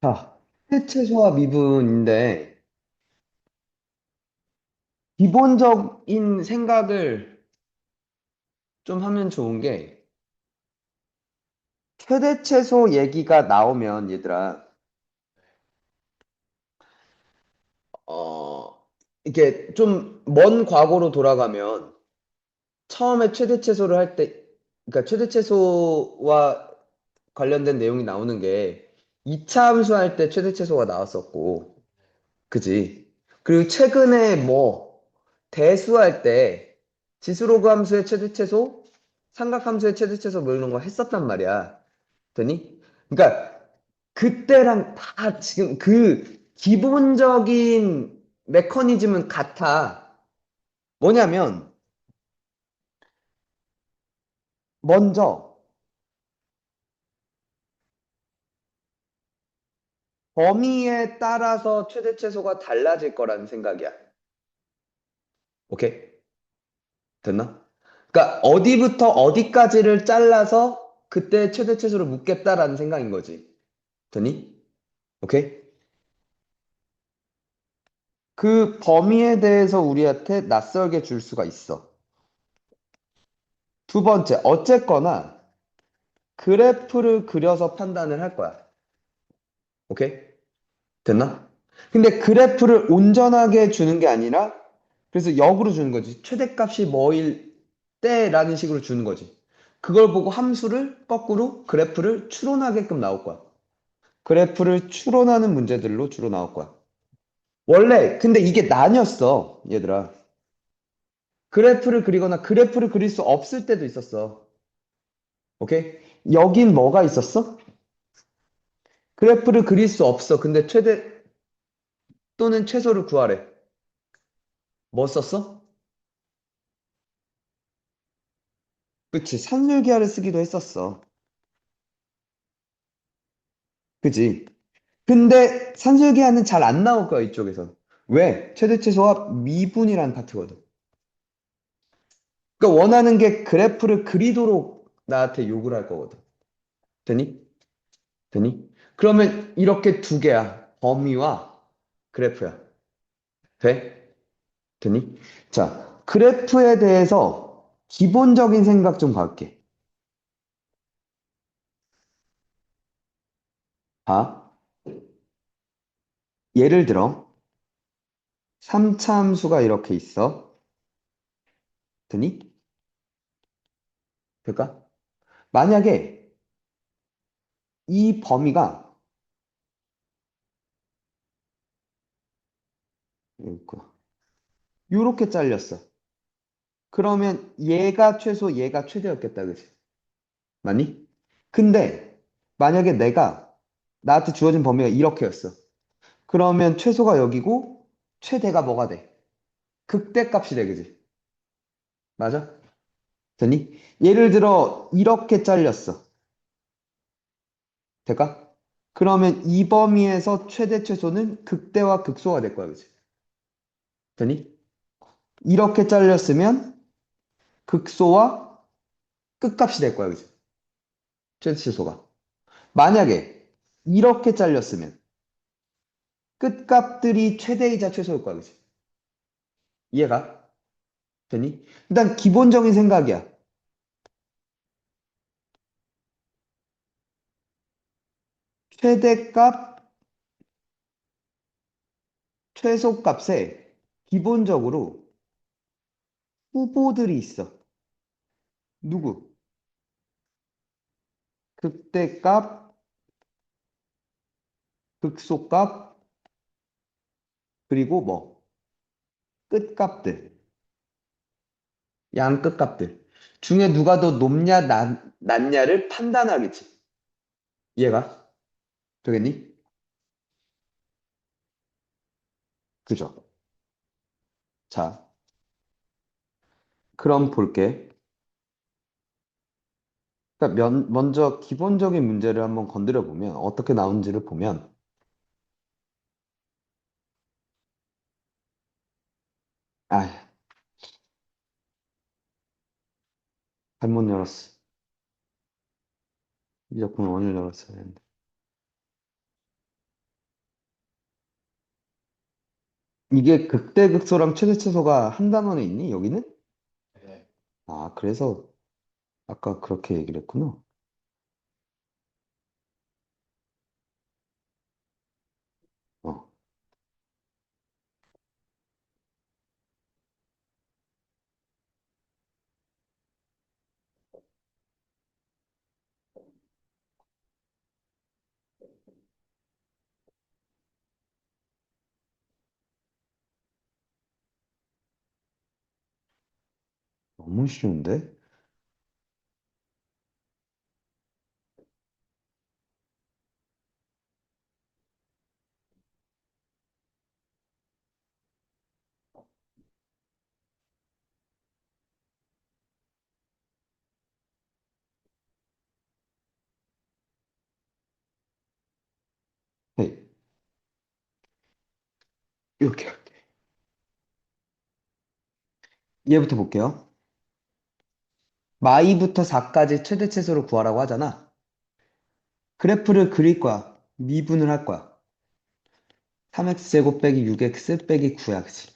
자, 채소와 미분인데, 기본적인 생각을 좀 하면 좋은 게, 최대 채소 얘기가 나오면, 얘들아, 어, 이게 좀 먼 과거로 돌아가면, 처음에 최대 채소를 할 때, 그러니까 최대 채소와 관련된 내용이 나오는 게, 2차 함수할 때 최대 채소가 나왔었고, 그지? 그리고 최근에 뭐 대수할 때 지수로그 함수의 최대 최소, 삼각 함수의 최대 최소 뭐 이런 거 했었단 말이야. 되니? 그러니까 그때랑 다 지금 그 기본적인 메커니즘은 같아. 뭐냐면 먼저 범위에 따라서 최대 최소가 달라질 거라는 생각이야. 오케이? 됐나? 그러니까 어디부터 어디까지를 잘라서 그때 최대 최소를 묻겠다라는 생각인 거지. 되니? 오케이? 그 범위에 대해서 우리한테 낯설게 줄 수가 있어. 두 번째, 어쨌거나 그래프를 그려서 판단을 할 거야. 오케이? 됐나? 근데 그래프를 온전하게 주는 게 아니라 그래서 역으로 주는 거지. 최대값이 뭐일 때라는 식으로 주는 거지. 그걸 보고 함수를 거꾸로 그래프를 추론하게끔 나올 거야. 그래프를 추론하는 문제들로 주로 나올 거야. 원래 근데 이게 나뉘었어, 얘들아. 그래프를 그리거나 그래프를 그릴 수 없을 때도 있었어. 오케이? 여긴 뭐가 있었어? 그래프를 그릴 수 없어. 근데 최대 또는 최소를 구하래. 뭐 썼어? 그치. 산술기하를 쓰기도 했었어. 그지? 근데 산술기하는 잘 안 나올 거야, 이쪽에서. 왜? 최대 최소와 미분이라는 파트거든. 그러니까 원하는 게 그래프를 그리도록 나한테 요구를 할 거거든. 되니? 되니? 그러면 이렇게 두 개야. 범위와 그래프야. 돼? 되니? 자, 그래프에 대해서 기본적인 생각 좀 갈게. 봐. 예를 들어, 3차 함수가 이렇게 있어. 되니? 될까? 만약에 이 범위가 이렇게 잘렸어. 그러면 얘가 최소, 얘가 최대였겠다, 그치? 맞니? 근데 만약에 내가 나한테 주어진 범위가 이렇게였어. 그러면 최소가 여기고 최대가 뭐가 돼? 극대값이 돼, 그지? 맞아? 되니? 예를 들어 이렇게 잘렸어. 될까? 그러면 이 범위에서 최대 최소는 극대와 극소가 될 거야, 그지? 되니? 이렇게 잘렸으면 극소와 끝값이 될 거야, 그지? 최대 최소가. 만약에 이렇게 잘렸으면 끝값들이 최대이자 최소일 거야, 그지? 이해가 되니? 일단 기본적인 생각이야. 최대값, 최소값에 기본적으로 후보들이 있어. 누구? 극대값, 극소값, 그리고 뭐? 끝값들, 양끝값들. 중에 누가 더 높냐, 낮냐를 판단하겠지. 이해가 되겠니? 그죠? 자, 그럼 볼게. 그러니까 먼저 기본적인 문제를 한번 건드려 보면 어떻게 나오는지를 보면 아, 잘못 열었어. 이 작품을 오늘 열었어야 했는데. 이게 극대극소랑 최대최소가 한 단원에 있니? 여기는? 아, 그래서 아까 그렇게 얘기를 했구나. 어, 너무 쉬운데? 헤이, 이렇게 할게. 얘부터 볼게요. 마이부터 4까지 최대최소를 구하라고 하잖아. 그래프를 그릴 거야. 미분을 할 거야. 3x제곱 빼기 6x 빼기 9야, 그치?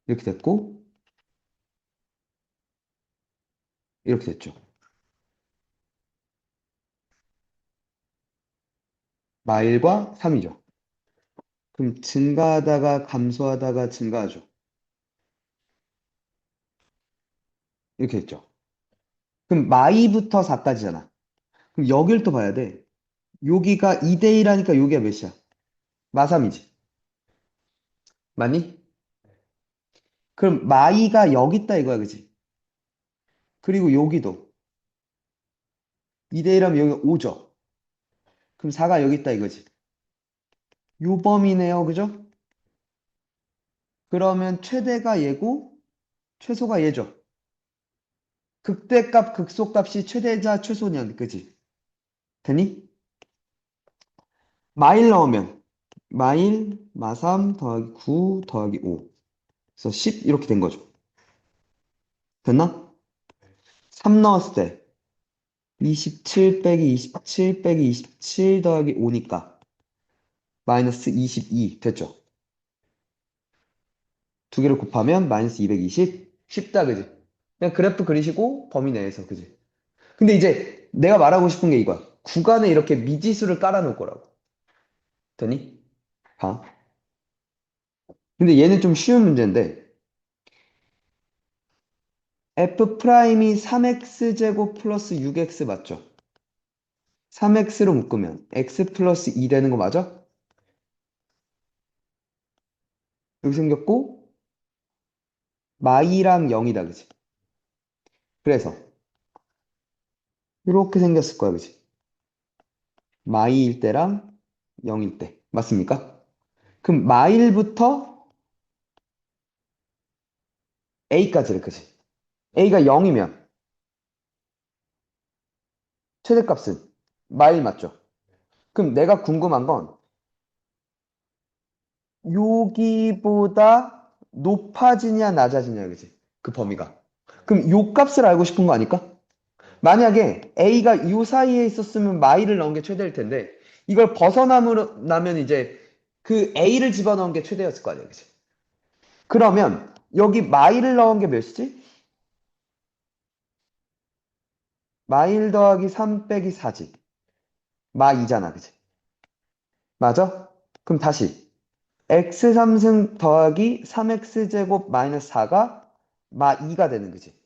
이렇게 됐고, 이렇게 됐죠. 마일과 3이죠. 그럼 증가하다가 감소하다가 증가하죠. 이렇게 됐죠. 그럼 마이부터 4까지잖아. 그럼 여길 또 봐야 돼. 여기가 2대 1하니까 여기가 몇이야? 마3이지. 맞니? 그럼 마이가 여기 있다 이거야, 그치? 그리고 여기도 2대 1하면 여기 5죠. 그럼 4가 여기 있다 이거지. 요 범위네요, 그죠? 그러면 최대가 얘고 최소가 얘죠. 극대값, 극소값이 최대자 최소냐, 그지? 되니? 마일 넣으면 마일 마3 더하기 9 더하기 5. 그래서 10 이렇게 된 거죠. 됐나? 3 넣었을 때 27 빼기 27 빼기 27 더하기 5니까 마이너스 22 됐죠. 두 개를 곱하면 마이너스 220. 쉽다, 그지? 그냥 그래프 그리시고 범위 내에서, 그지? 근데 이제 내가 말하고 싶은 게 이거야. 구간에 이렇게 미지수를 깔아놓을 거라고. 되니? 봐. 근데 얘는 좀 쉬운 문제인데 f 프라임이 3x 제곱 플러스 6x 맞죠? 3x로 묶으면 x 플러스 2 되는 거 맞아? 여기 생겼고 마이랑 0이다, 그지? 그래서 이렇게 생겼을 거야, 그지? 마이일 때랑 0일 때 맞습니까? 그럼 마일부터 a까지를, 그지? a가 0이면 최대값은 마일 맞죠? 그럼 내가 궁금한 건 여기보다 높아지냐 낮아지냐, 그지? 그 범위가. 그럼 요 값을 알고 싶은 거 아닐까? 만약에 A가 이 사이에 있었으면 마이를 넣은 게 최대일 텐데 이걸 벗어나면 이제 그 A를 집어넣은 게 최대였을 거 아니야, 그치? 그러면 여기 마이를 넣은 게 몇이지? 마일 더하기 3 빼기 4지. 마2잖아, 그치? 맞아? 그럼 다시 x 3승 더하기 3x제곱 마이너스 4가 마2가 되는, 그치?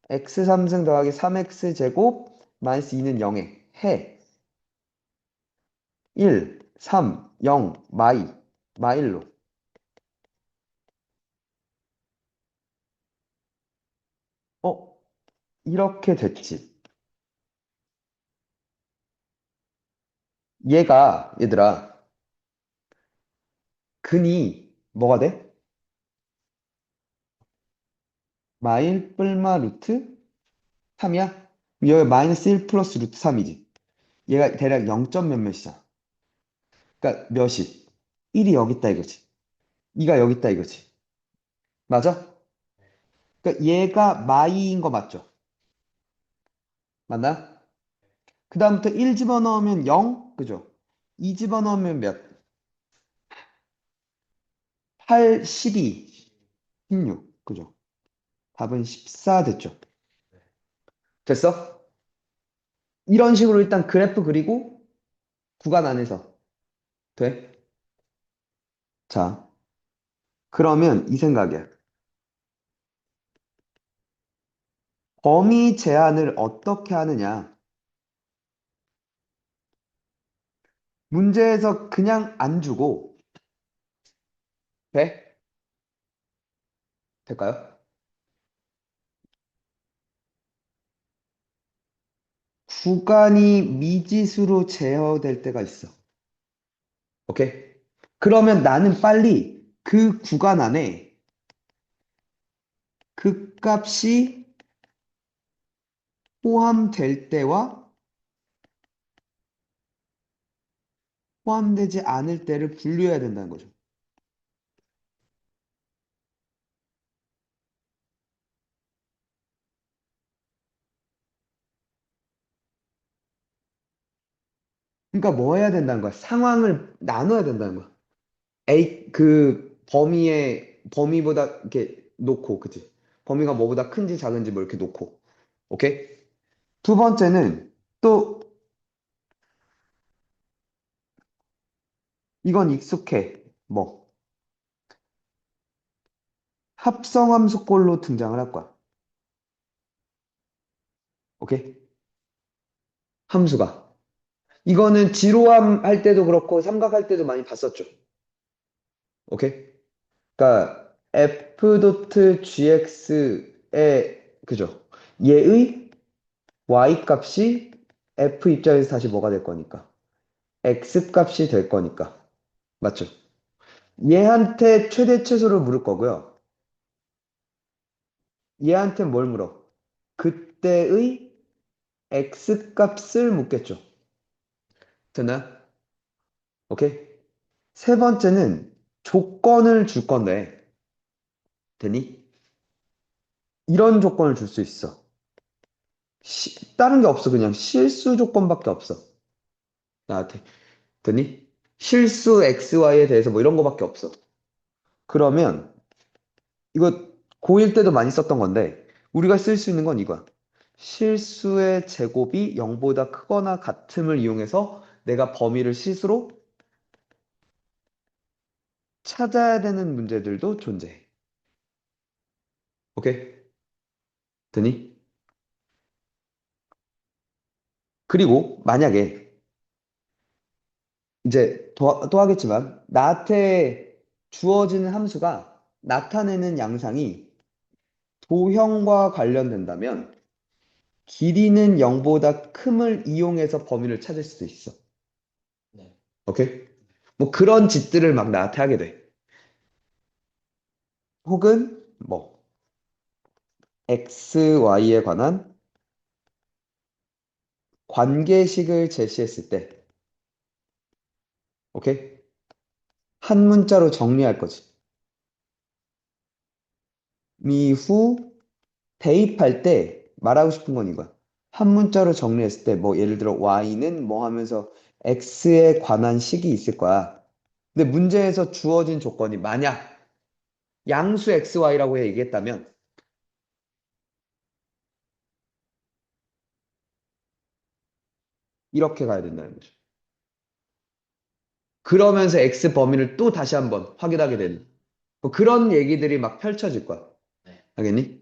x 3승 더하기 3x제곱 마이너스 2는 0에 해 1, 3, 0, 마1로 어? 이렇게 됐지. 얘들아, 근이 뭐가 돼? 마일 뿔마 루트 3이야? 여기 마이너스 1 플러스 루트 3이지. 얘가 대략 0. 몇 몇이잖아. 그러니까 몇이? 1이 여기 있다 이거지. 2가 여기 있다 이거지. 맞아? 그러니까 얘가 마이인 거 맞죠? 맞나? 그 다음부터 1 집어넣으면 0, 그죠? 이 집어넣으면 몇? 8, 12, 16. 그죠? 답은 14 됐죠? 됐어? 이런 식으로 일단 그래프 그리고 구간 안에서 돼? 자, 그러면 이 생각이야. 범위 제한을 어떻게 하느냐? 문제에서 그냥 안 주고 돼? 될까요? 구간이 미지수로 제어될 때가 있어. 오케이? 그러면 나는 빨리 그 구간 안에 그 값이 포함될 때와 포함되지 않을 때를 분류해야 된다는 거죠. 그러니까 뭐 해야 된다는 거야? 상황을 나눠야 된다는 거야. 그 범위보다 이렇게 놓고, 그치? 범위가 뭐보다 큰지 작은지 뭐 이렇게 놓고. 오케이? 두 번째는 또 이건 익숙해. 뭐 합성함수꼴로 등장을 할 거야. 오케이? 함수가. 이거는 지로함 할 때도 그렇고 삼각 할 때도 많이 봤었죠. 오케이? 그러니까 f.gx의 그죠? 얘의 y 값이 f 입장에서 다시 뭐가 될 거니까? x 값이 될 거니까. 맞죠? 얘한테 최대 최소를 물을 거고요. 얘한테 뭘 물어? 그때의 x 값을 묻겠죠. 됐나요? 오케이? 세 번째는 조건을 줄 건데, 되니? 이런 조건을 줄 수 있어. 다른 게 없어. 그냥 실수 조건밖에 없어. 나한테. 되니? 실수 XY에 대해서 뭐 이런 거밖에 없어. 그러면 이거 고1 때도 많이 썼던 건데 우리가 쓸 수 있는 건 이거야. 실수의 제곱이 0보다 크거나 같음을 이용해서 내가 범위를 실수로 찾아야 되는 문제들도 존재해. 오케이? 되니? 그리고 만약에 이제 또 하겠지만 나한테 주어지는 함수가 나타내는 양상이 도형과 관련된다면 길이는 0보다 큼을 이용해서 범위를 찾을 수도 있어. 네. 오케이? 뭐 그런 짓들을 막 나한테 하게 돼. 혹은 뭐 x, y에 관한 관계식을 제시했을 때, 오케이? 한 문자로 정리할 거지. 이후 대입할 때 말하고 싶은 건 이거야. 한 문자로 정리했을 때, 뭐 예를 들어 y는 뭐 하면서 x에 관한 식이 있을 거야. 근데 문제에서 주어진 조건이 만약 양수 xy라고 얘기했다면 이렇게 가야 된다는 거죠. 그러면서 x 범위를 또 다시 한번 확인하게 되는 뭐 그런 얘기들이 막 펼쳐질 거야. 네. 알겠니?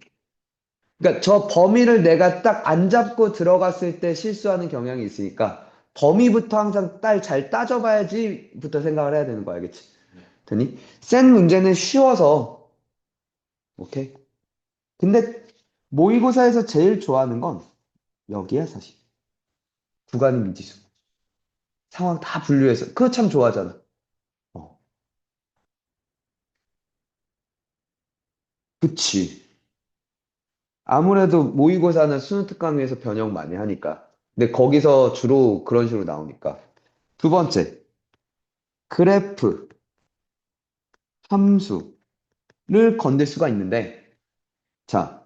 그러니까 저 범위를 내가 딱 안 잡고 들어갔을 때 실수하는 경향이 있으니까 범위부터 항상 잘 따져봐야지부터 생각을 해야 되는 거야. 알겠지? 네. 되니? 센 문제는 쉬워서 오케이? 근데 모의고사에서 제일 좋아하는 건 여기야 사실. 구간 미지수. 상황 다 분류해서 그거 참 좋아하잖아. 어, 그치. 아무래도 모의고사는 수능 특강에서 변형 많이 하니까. 근데 거기서 주로 그런 식으로 나오니까. 두 번째, 그래프, 함수를 건들 수가 있는데, 자,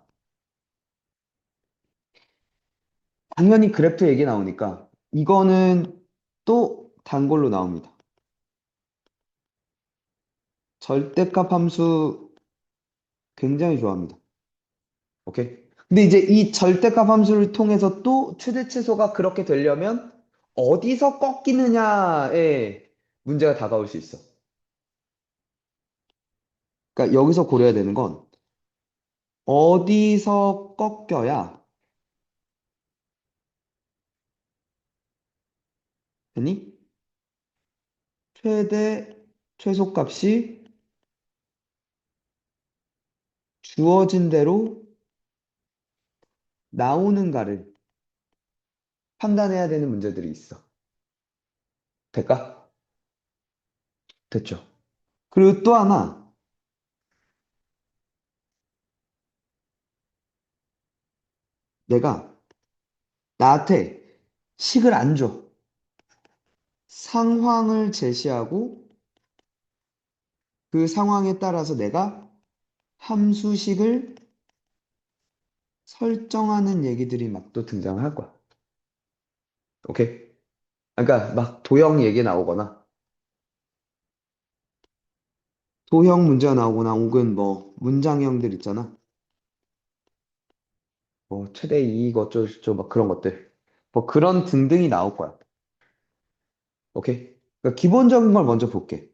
당연히 그래프 얘기 나오니까, 이거는 또 단골로 나옵니다. 절대값 함수 굉장히 좋아합니다. 오케이? 근데 이제 이 절대값 함수를 통해서 또 최대 최소가 그렇게 되려면 어디서 꺾이느냐에 문제가 다가올 수 있어. 그러니까 여기서 고려해야 되는 건 어디서 꺾여야 되니? 최대 최소값이 주어진 대로 나오는가를 판단해야 되는 문제들이 있어. 될까? 됐죠? 그리고 또 하나, 내가 나한테 식을 안 줘. 상황을 제시하고 그 상황에 따라서 내가 함수식을 설정하는 얘기들이 막 또 등장할 거야. 오케이? 그러니까 막 도형 얘기 나오거나 도형 문제가 나오거나 혹은 뭐 문장형들 있잖아. 뭐 최대 이익 어쩌고저쩌고 막 그런 것들. 뭐 그런 등등이 나올 거야. 오케이? 그러니까 기본적인 걸 먼저 볼게.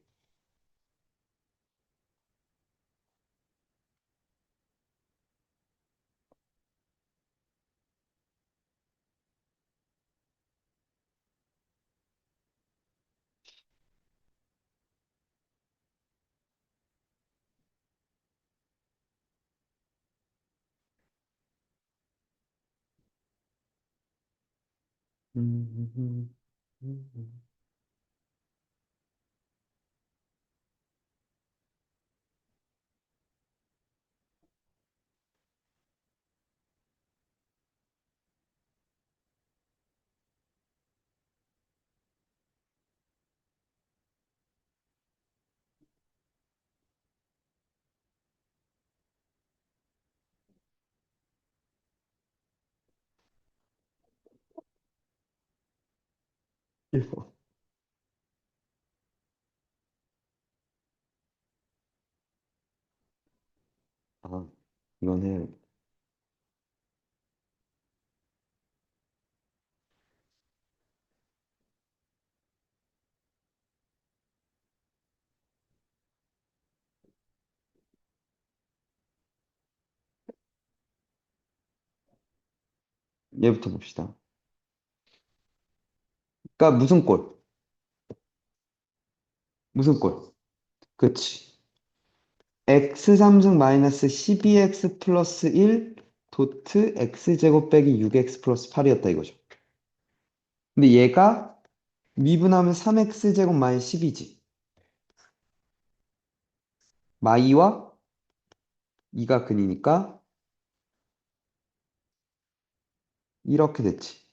1번. 아, 이거는 얘부터 봅시다. 그러니까 무슨 꼴? 무슨 꼴? 그치. x3승 마이너스 12x 플러스 1 도트 x제곱 빼기 6x 플러스 8이었다 이거죠. 근데 얘가 미분하면 3x제곱 마이너스 10이지. 마이와 2가 근이니까 이렇게 됐지.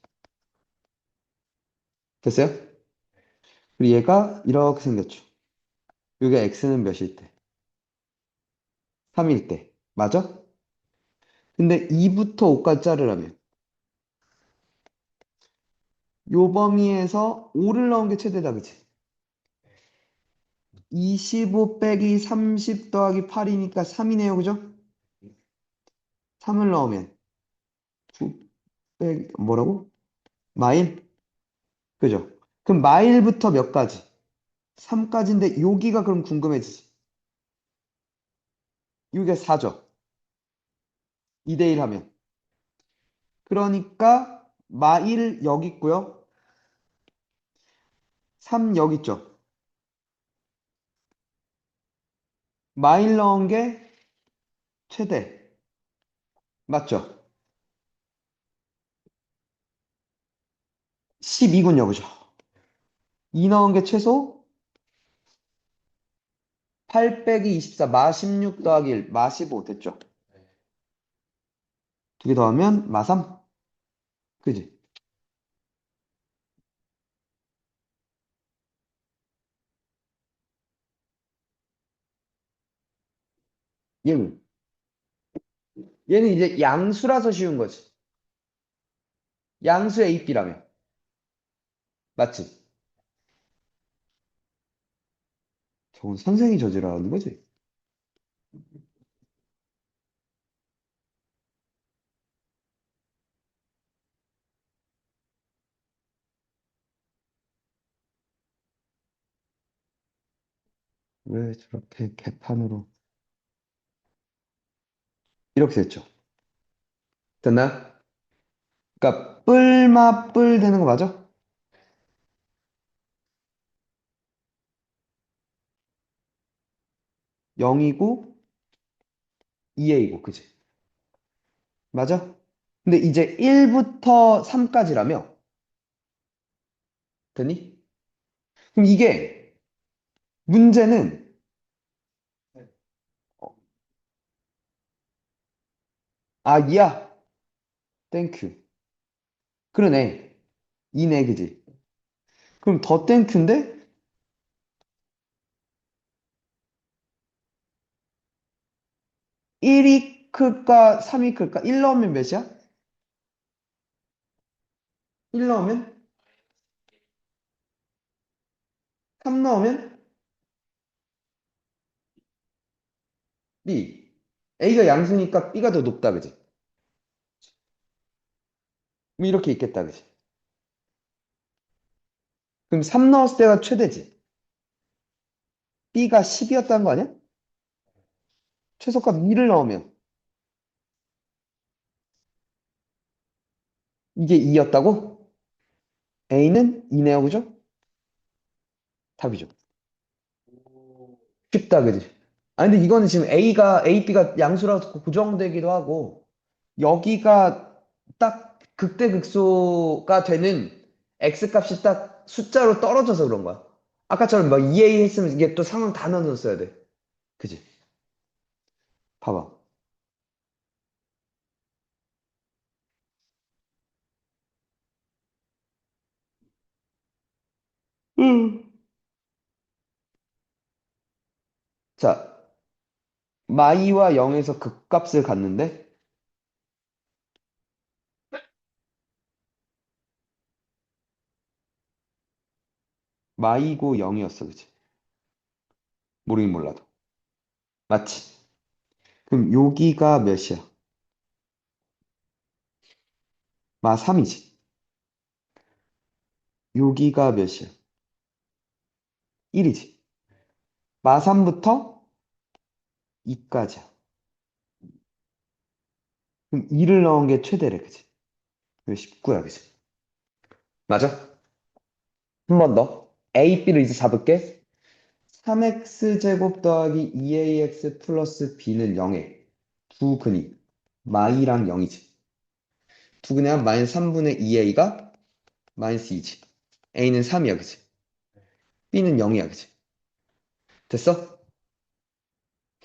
됐어요? 그리고 얘가 이렇게 생겼죠. 여기 x는 몇일 때? 3일 때. 맞아? 근데 2부터 5까지 자르려면 요 범위에서 5를 넣은 게 최대다, 그치? 25 빼기 30 더하기 8이니까 3이네요, 그죠? 3을 넣으면 9 빼기 뭐라고? 마일? 그죠? 그럼 마일부터 몇 가지? 3까지인데 여기가 그럼 궁금해지지. 여기가 4죠. 2대 1 하면. 그러니까 마일 여기 있고요. 3 여기 있죠. 마일 넣은 게 최대. 맞죠? 12군요, 그죠? 2 넣은 게 최소 8 빼기 24, 마 16 더하기 1, 마 15 됐죠? 두 개 더하면 마 3. 그지? 얘는 얘는 이제 양수라서 쉬운 거지. 양수 A, B라며. 맞지? 저건 선생이 저지르는 거지. 왜 저렇게 개판으로. 이렇게 됐죠. 됐나요? 그러니까 뿔마 뿔 되는 거 맞아? 0이고 2A고, 그지? 맞아? 근데 이제 1부터 3까지라며? 되니? 그럼 이게 문제는 아, 이야. 땡큐. 그러네. 이네, 그지? 그럼 더 땡큐인데 1이 클까 3이 클까? 1 넣으면 몇이야? 1 넣으면 3 넣으면 B. A가 양수니까 B가 더 높다, 그지? 뭐 이렇게 있겠다, 그지? 그럼 3 넣었을 때가 최대지. B가 10이었다는 거 아니야? 최소값 2를 넣으면 이게 2였다고? A는 2네요, 그죠? 답이죠. 쉽다, 그지? 아, 근데 이거는 지금 A, B가 양수라서 고정되기도 하고, 여기가 딱 극대극소가 되는 X값이 딱 숫자로 떨어져서 그런 거야. 아까처럼 막 EA 했으면 이게 또 상황 다 나눴어야 돼. 그지? 봐봐. 음. 자, 마이와 0에서 극값을 갖는데, 마이고 0이었어, 그지? 모르긴 몰라도. 맞지? 그럼 여기가 몇이야? 마 3이지. 여기가 몇이야? 1이지. 마 3부터 2까지야. 그럼 2를 넣은 게 최대래, 그지? 19야, 그지? 맞아? 한 번 더. A, B를 이제 잡을게. 3X제곱 더하기 2AX 플러스 B는 0에 두 근이 마이랑 0이지. 두 근이 한 마이너스 3분의 2A가 마이너스 2지. A는 3이야, 그지? B는 0이야, 그지? 됐어?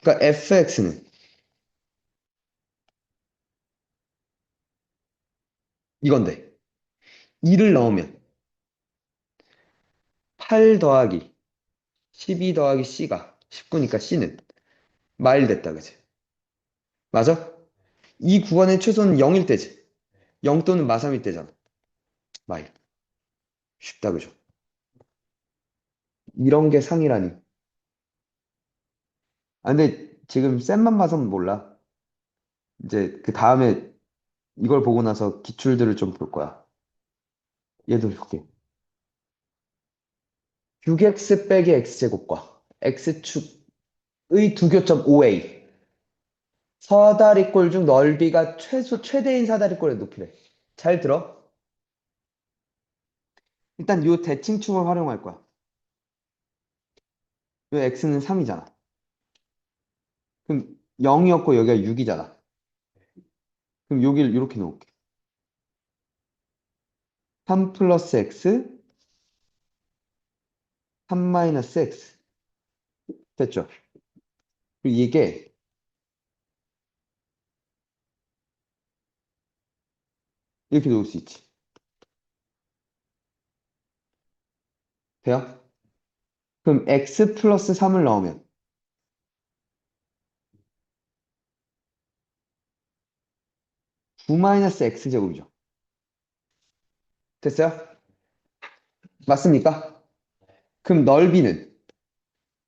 그러니까 FX는 이건데 2를 넣으면 8 더하기 12 더하기 C가 19니까 C는 마일 됐다, 그지? 맞아? 이 구간의 최소는 0일 때지. 0 또는 마3일 때잖아. 마일. 쉽다, 그죠? 이런 게 상이라니. 아, 근데 지금 쌤만 봐서는 몰라. 이제 그 다음에 이걸 보고 나서 기출들을 좀 볼 거야. 얘도 볼게. 6x 빼기 x제곱과 x축의 두 교점 OA. 사다리꼴 중 넓이가 최대인 사다리꼴의 높이래. 잘 들어. 일단 요 대칭축을 활용할 거야. 요 x는 3이잖아. 그럼 0이었고 여기가 6이잖아. 그럼 여기를 이렇게 놓을게. 3 플러스 x, 3 마이너스 x. 됐죠? 그리고 이게 이렇게 놓을 수 있지. 돼요? 그럼 x 플러스 3을 넣으면 9 마이너스 x제곱이죠. 됐어요? 맞습니까? 그럼 넓이는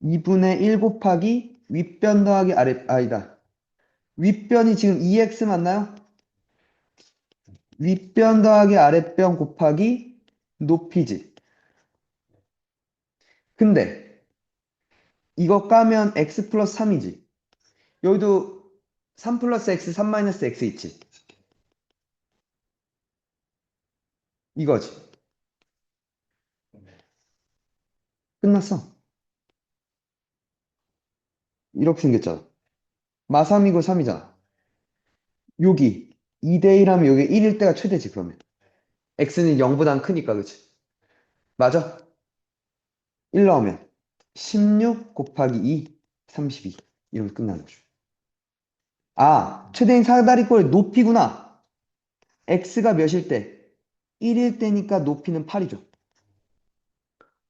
2분의 1 곱하기 윗변 더하기 아니다. 윗변이 지금 2x 맞나요? 윗변 더하기 아랫변 곱하기 높이지. 근데 이거 까면 x 플러스 3이지. 여기도 3 플러스 x, 3 마이너스 x 있지. 이거지. 끝났어. 이렇게 생겼잖아. 마3이고 3이잖아. 여기 2대 1 하면 여기 1일 때가 최대지, 그러면. x는 0보단 크니까, 그치? 맞아? 1 나오면 16 곱하기 2, 32. 이러면 끝나는 거죠. 아, 최대인 사다리꼴의 높이구나. x가 몇일 때? 1일 때니까 높이는 8이죠.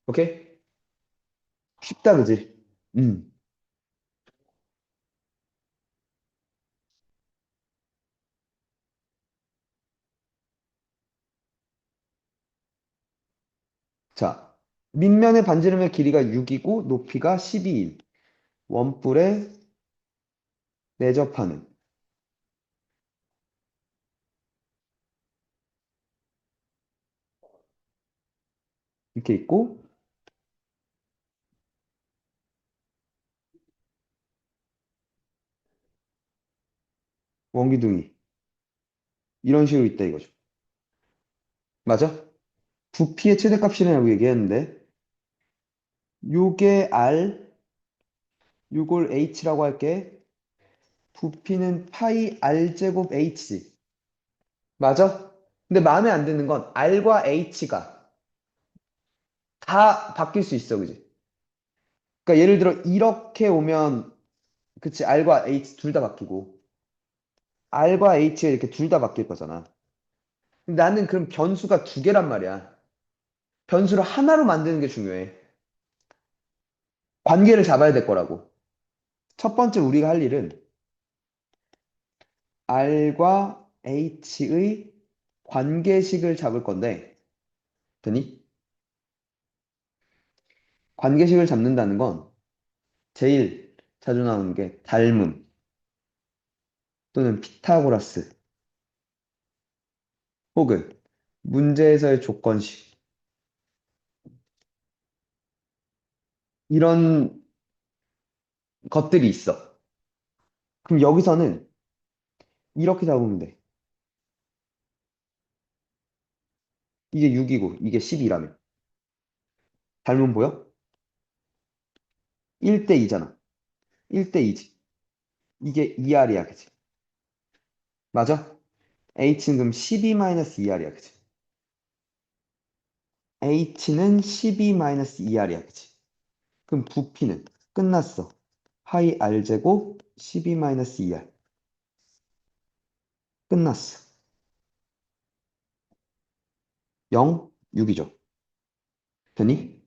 오케이? 쉽다, 그지? 음. 자, 밑면의 반지름의 길이가 6이고 높이가 12인 원뿔에 내접하는 이렇게 있고 원기둥이 이런 식으로 있다 이거죠. 맞아? 부피의 최대값이라고 얘기했는데 요게 R, 요걸 H라고 할게. 부피는 파이 R 제곱 H지. 맞아? 근데 마음에 안 드는 건 R과 H가 다 바뀔 수 있어, 그지? 그러니까 예를 들어 이렇게 오면 그치 R과 H 둘 다 바뀌고 R과 H가 이렇게 둘 다 바뀔 거잖아. 근데 나는 그럼 변수가 두 개란 말이야. 변수를 하나로 만드는 게 중요해. 관계를 잡아야 될 거라고. 첫 번째 우리가 할 일은 R과 H의 관계식을 잡을 건데, 되니? 관계식을 잡는다는 건 제일 자주 나오는 게 닮음 또는 피타고라스 혹은 문제에서의 조건식 이런 것들이 있어. 그럼 여기서는 이렇게 잡으면 돼. 이게 6이고 이게 10이라면. 닮음 보여? 1대 2잖아. 1대 2지. 이게 2R이야, 그치? 맞아? H는 그럼 12-2R이야, 그치? H는 12-2R이야, 그치? 그럼 부피는 끝났어. 파이 R 제곱 12-2R. 끝났어. 0, 6이죠. 되니?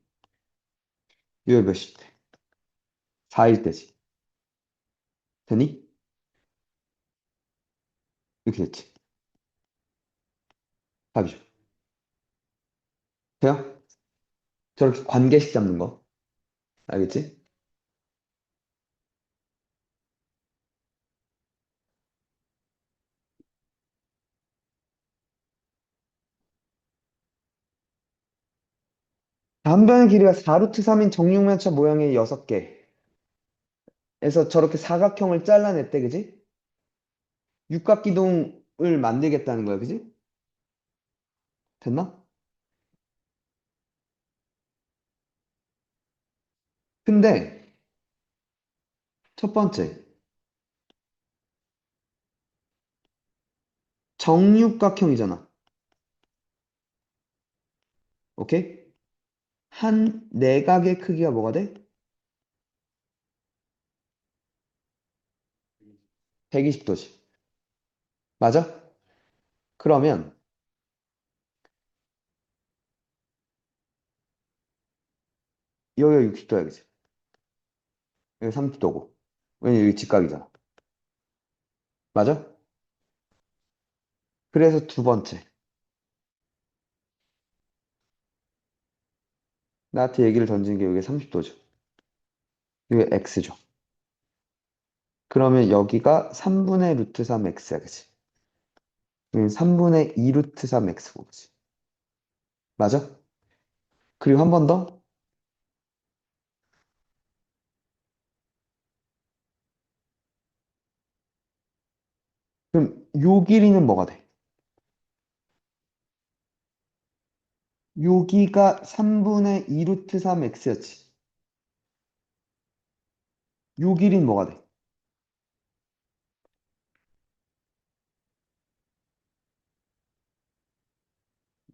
이거 몇일 때? 4일 때지. 되니? 이렇게 됐지. 답이죠. 돼요? 저렇게 관계식 잡는 거. 알겠지? 단변의 길이가 4루트 3인 정육면체 모양의 6개에서 저렇게 사각형을 잘라냈대, 그지? 육각기둥을 만들겠다는 거야, 그지? 됐나? 근데 첫 번째, 정육각형이잖아. 오케이? 한 내각의 크기가 뭐가 돼? 120도지. 맞아? 그러면 여기가 60도야, 그지? 여기 30도고. 왜냐면 여기 직각이잖아. 맞아? 그래서 두 번째. 나한테 얘기를 던진 게 여기 30도죠. 이거 x죠. 그러면 여기가 3분의 루트 3x야, 그치? 3분의 2 루트 3x고, 그치? 맞아? 그리고 한 번 더. 그럼 요 길이는 뭐가 돼? 여기가 3분의 2 루트 3x였지. 요 길이는 뭐가 돼?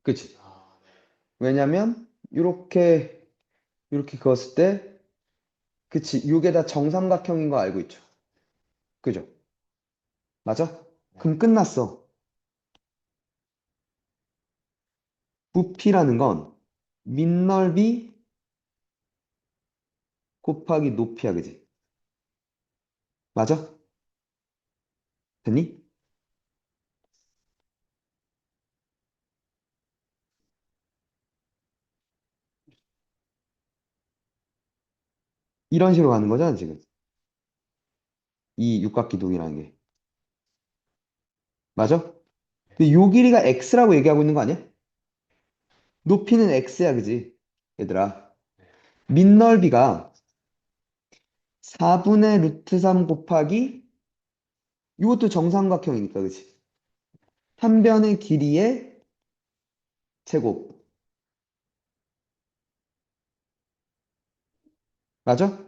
그치? 왜냐면 이렇게 그었을 때 그치? 요게 다 정삼각형인 거 알고 있죠? 그죠? 맞아? 그럼 끝났어. 부피라는 건 밑넓이 곱하기 높이야, 그지? 맞아? 됐니? 이런 식으로 가는 거잖아, 지금. 이 육각기둥이라는 게. 맞아? 근데 요 길이가 x라고 얘기하고 있는 거 아니야? 높이는 x야, 그지? 얘들아. 밑넓이가 4분의 루트 3 곱하기 이것도 정삼각형이니까, 그지? 한 변의 길이의 제곱. 맞아?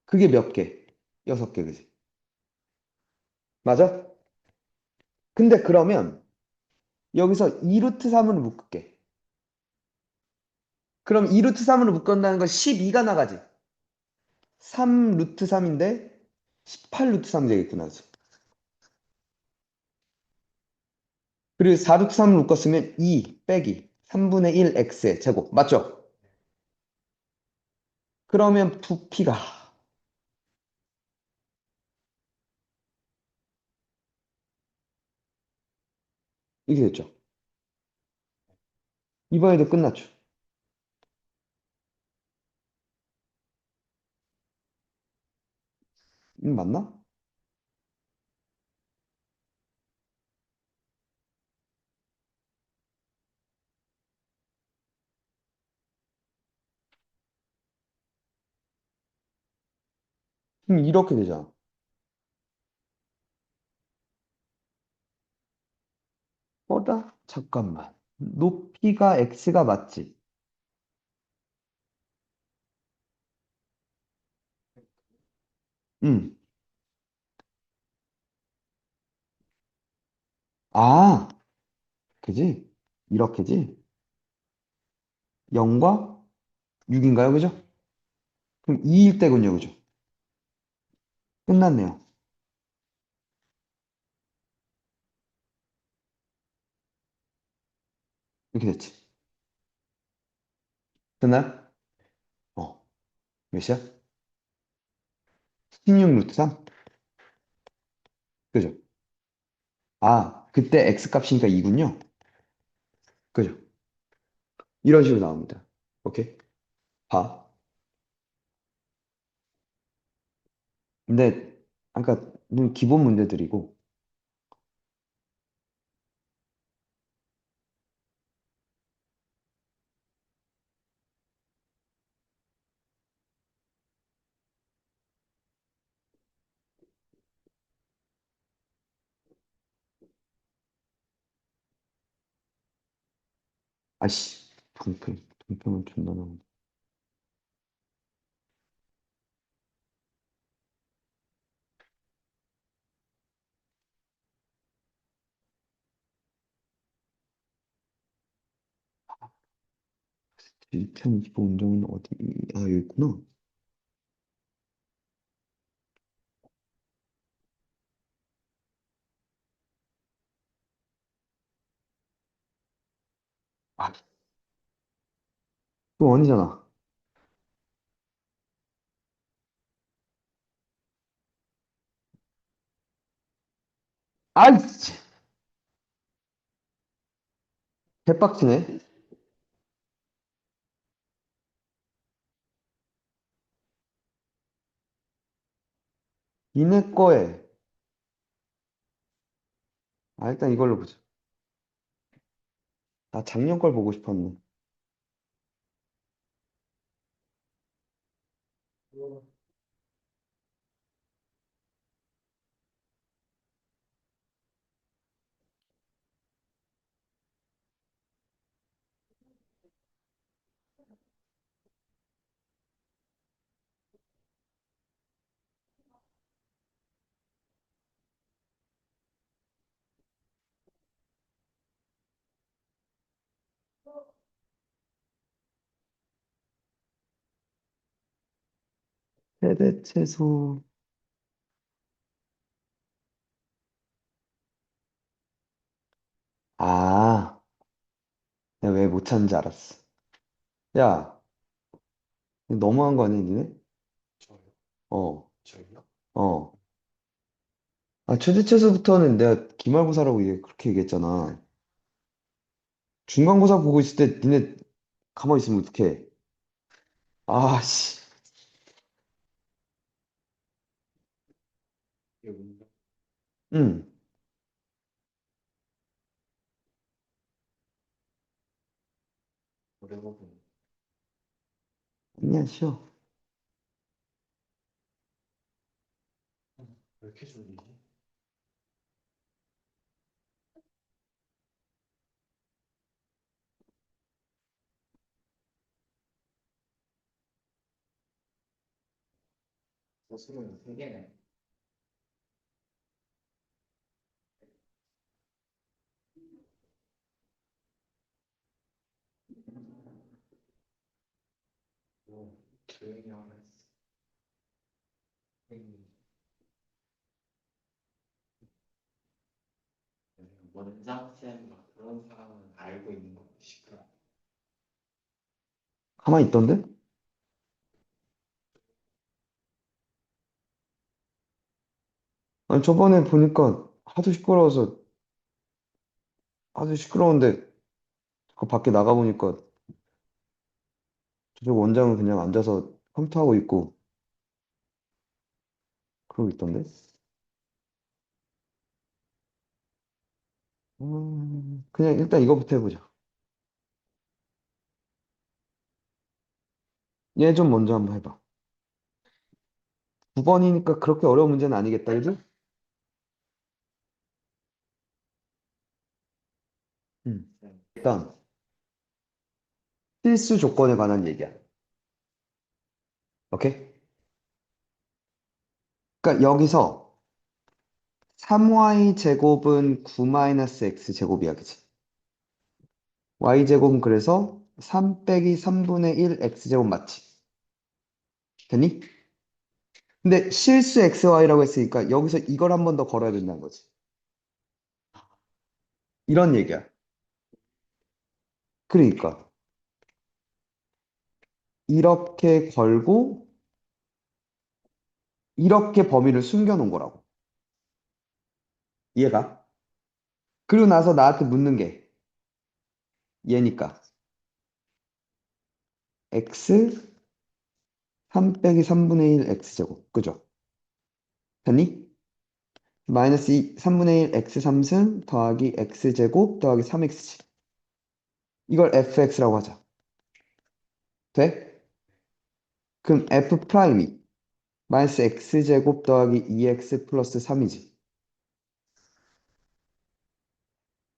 그게 몇 개? 6개, 그지? 맞아? 근데 그러면 여기서 2루트 3으로 묶을게. 그럼 2루트 3으로 묶는다는 건 12가 나가지. 3루트 3인데 18루트 3 되겠구나. 그지? 그리고 4루트 3을 묶었으면 2 빼기 3분의 1 x의 제곱. 맞죠? 그러면 부피가 이렇게 됐죠. 이번에도 끝났죠. 맞나? 이렇게 되잖아. 뭐다? 잠깐만. 높이가 x가 맞지? 응. 아, 그지? 이렇게지? 0과 6인가요? 그죠? 그럼 2일 때군요. 그죠? 끝났네요. 이렇게 됐지. 됐나요? 어, 몇이야? 16 루트 3? 그죠? 아, 그때 x 값이니까 2군요. 그죠? 이런 식으로 나옵니다. 오케이? 봐. 근데, 아까 기본 문제들이고, 아씨, 동평은 존나 나오네. 일편 기본 운정은 어디, 아, 여기 있구나. 아, 그거 원이잖아. 아이씨! 개빡치네. 이내 거에, 일단 이걸로 보자. 나 작년 걸 보고 싶었네. 세대 채소. 아, 내가 왜 못 찾는지 알았어. 야, 이거 너무한 거 아니야, 니네? 어, 어. 최대 채소부터는 내가 기말고사라고 그렇게 얘기했잖아. 중간고사 보고 있을 때 니네 가만히 있으면 어떡해. 씨. 응. 아니야, 쉬어. 가만히 있던데? 아니, 저번에 보니까 하도 시끄러운데, 그 밖에 나가보니까 저쪽 원장은 그냥 앉아서 컴퓨터하고 있고, 그러고 있던데? 그냥 일단 이거부터 해보자. 얘 좀 먼저 한번 해봐. 9번이니까 그렇게 어려운 문제는 아니겠다, 그지? 음. 일단, 필수 조건에 관한 얘기야. 오케이? 그러니까 여기서 3y 제곱은 9-x 제곱이야, 그치? y 제곱은 그래서 3 빼기 3분의 1 x 제곱 맞지? 됐니? 근데 실수 xy라고 했으니까 여기서 이걸 한 번 더 걸어야 된다는 거지. 이런 얘기야. 그러니까 이렇게 걸고 이렇게 범위를 숨겨놓은 거라고. 이해가? 그리고 나서 나한테 묻는 게 얘니까 x 3 빼기 3분의 1 x제곱. 그죠? 됐니? 마이너스 3분의 1 x 3승 더하기 x제곱 더하기 3x지. 이걸 fx라고 하자. 돼? 그럼 f 프라임이 마이너스 x제곱 더하기 2x 플러스 3이지.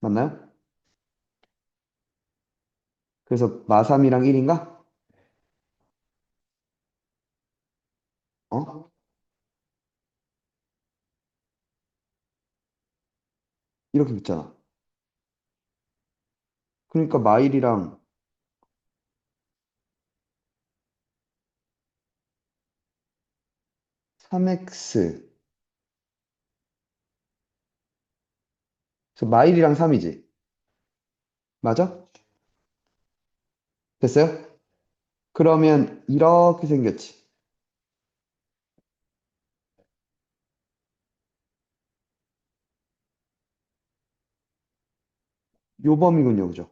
맞나요? 그래서 마3이랑 1인가? 어? 이렇게 붙잖아. 그러니까 마1이랑 3x. 그래서 마1이랑 3이지. 맞아? 됐어요? 그러면 이렇게 생겼지. 요 범위군요. 그죠?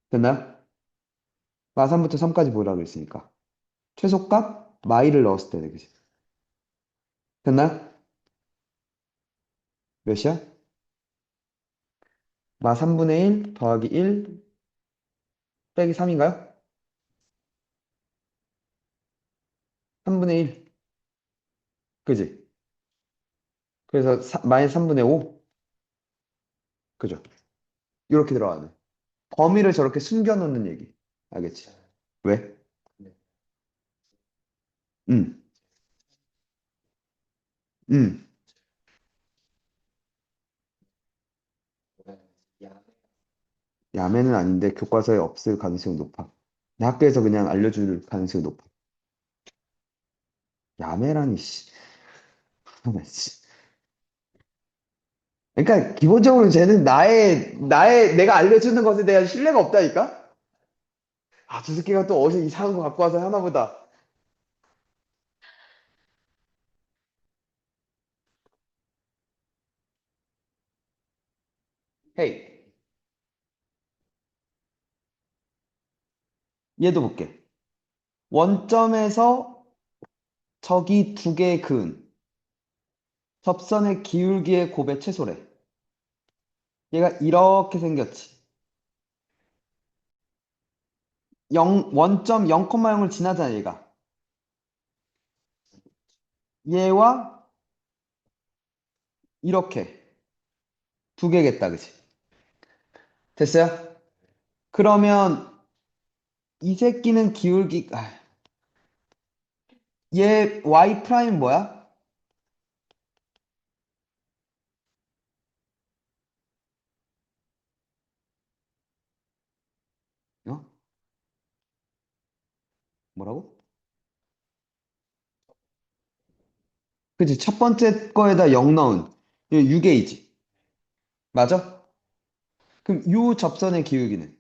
됐나요? 마3부터 3까지 보라고 했으니까. 최소값 마1을 넣었을 때 되겠지. 됐나요? 몇이야? 마 3분의 1 더하기 1 빼기 3인가요? 3분의 1. 그지? 그래서 마이너스 3분의 5. 그죠? 이렇게 들어가네. 범위를 저렇게 숨겨놓는 얘기. 알겠지? 왜? 음, 음. 야매는 아닌데 교과서에 없을 가능성이 높아. 학교에서 그냥 알려줄 가능성이 높아. 야매라니, 씨. 나 씨. 그러니까 기본적으로 쟤는 내가 알려주는 것에 대한 신뢰가 없다니까? 아, 저 새끼가 또 어디서 이상한 거 갖고 와서 하나 보다. 헤이, 얘도 볼게. 원점에서 저기 두 개의 그은, 접선의 기울기의 곱의 최소래. 얘가 이렇게 생겼지. 원점 0,0을 지나잖아, 얘가. 얘와 이렇게 두 개겠다, 그치? 됐어요? 그러면 이 새끼는 얘 y 프라임 뭐야? 어? 뭐라고? 그치? 첫 번째 거에다 0 넣은 6A지. 맞아? 그럼 요 접선의 기울기는?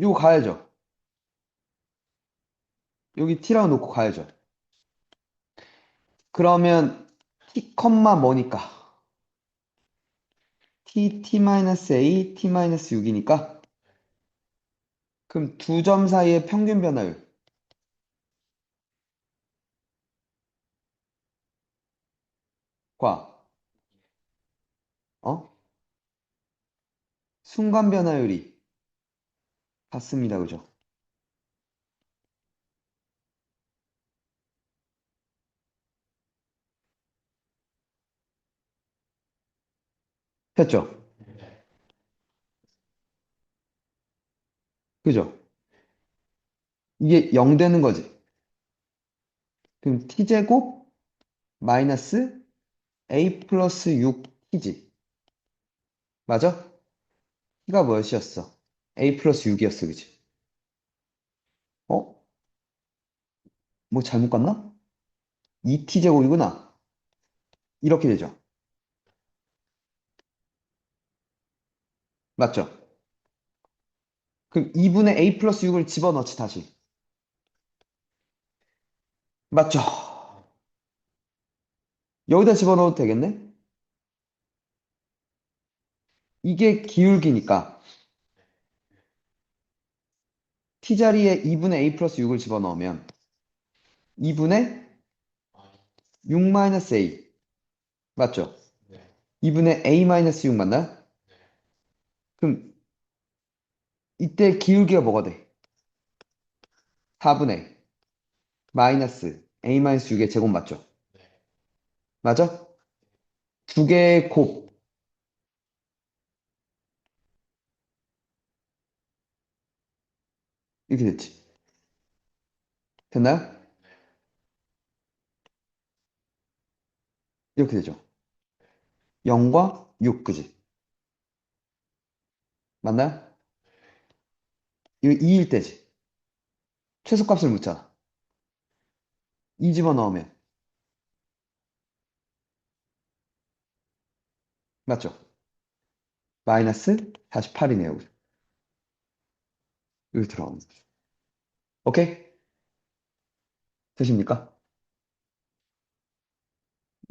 요거 가야죠. 여기 T라고 놓고 가야죠. 그러면 T 컴마 뭐니까? T-A, T-6이니까 그럼 두 점 사이의 평균 변화율 과 어? 순간 변화율이 같습니다. 그죠? 됐죠? 그죠? 이게 0 되는 거지. 그럼 T제곱 마이너스 A 플러스 6T지. 맞아? T가 무엇이었어? A 플러스 6이었어. 그지? 어? 뭐 잘못 갔나? 2T제곱이구나. 이렇게 되죠. 맞죠? 그럼 2분의 A 플러스 6을 집어넣지 다시. 맞죠? 여기다 집어넣어도 되겠네? 이게 기울기니까 T자리에 2분의 A 플러스 6을 집어넣으면 2분의 6 마이너스 A. 맞죠? 2분의 A 마이너스 6 맞나요? 그럼 이때 기울기가 뭐가 돼? 4분의 마이너스 A 마이너스 6의 제곱 맞죠? 맞아? 두 개의 곱 이렇게 됐지. 됐나요? 이렇게 되죠. 0과 6 그지? 맞나요? 이거 2일 때지. 최소값을 묻잖아. 2 집어넣으면 맞죠? 마이너스 48이네요. 여기 들어가는 거죠. 오케이? 되십니까?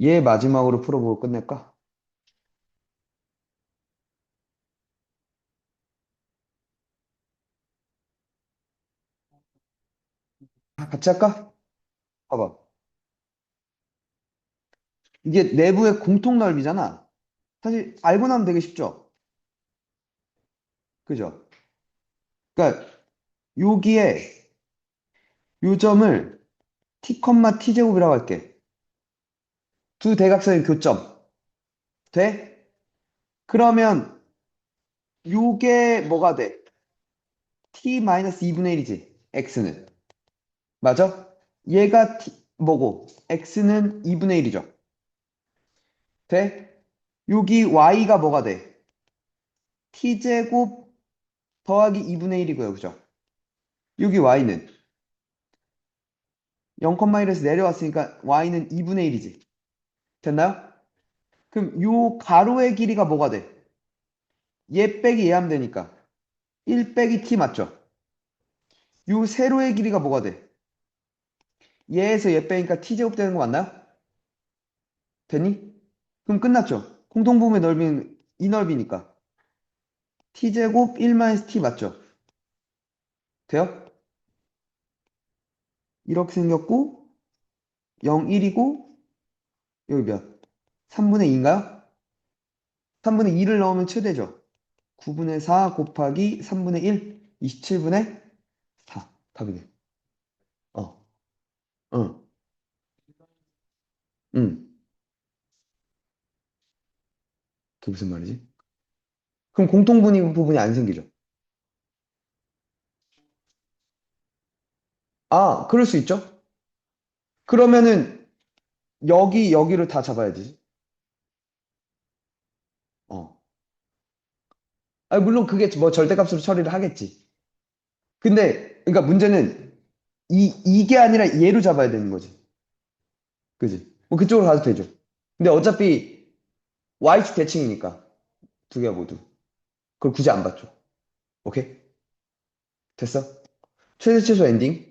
얘 마지막으로 풀어보고 끝낼까? 같이 할까? 봐봐. 이게 내부의 공통 넓이잖아. 사실 알고 나면 되게 쉽죠? 그죠? 그러니까 여기에 요 점을 t, t제곱이라고 할게. 두 대각선의 교점. 돼? 그러면 요게 뭐가 돼? t-2분의 1이지. x는. 맞아? 얘가 뭐고? x는 2분의 1이죠. 돼? 여기 y가 뭐가 돼? t제곱 더하기 2분의 1이고요. 그죠? 여기 y는 0,1에서 내려왔으니까 y는 2분의 1이지. 됐나요? 그럼 요 가로의 길이가 뭐가 돼? 얘 빼기 얘 하면 되니까 1 빼기 t 맞죠? 요 세로의 길이가 뭐가 돼? 얘에서 얘 빼니까 t제곱 되는 거 맞나요? 됐니? 그럼 끝났죠? 공통분모의 넓이는 이 넓이니까 t제곱 1-t 맞죠? 돼요? 이렇게 생겼고 0, 1이고 여기 몇? 3분의 2인가요? 3분의 2를 넣으면 최대죠. 9분의 4 곱하기 3분의 1, 27분의 4. 답이네. 어, 응, 응. 그게 무슨 말이지? 그럼 공통분이 부분이 안 생기죠. 아, 그럴 수 있죠? 그러면은 여기를 다 잡아야지. 어. 아, 물론 그게 뭐 절대값으로 처리를 하겠지. 근데 그러니까 문제는 이게 아니라 얘로 잡아야 되는 거지. 그지? 뭐 그쪽으로 가도 되죠. 근데 어차피 YX 대칭이니까 두 개가 모두. 그걸 굳이 안 봤죠. 오케이? 됐어? 최대 최소 엔딩.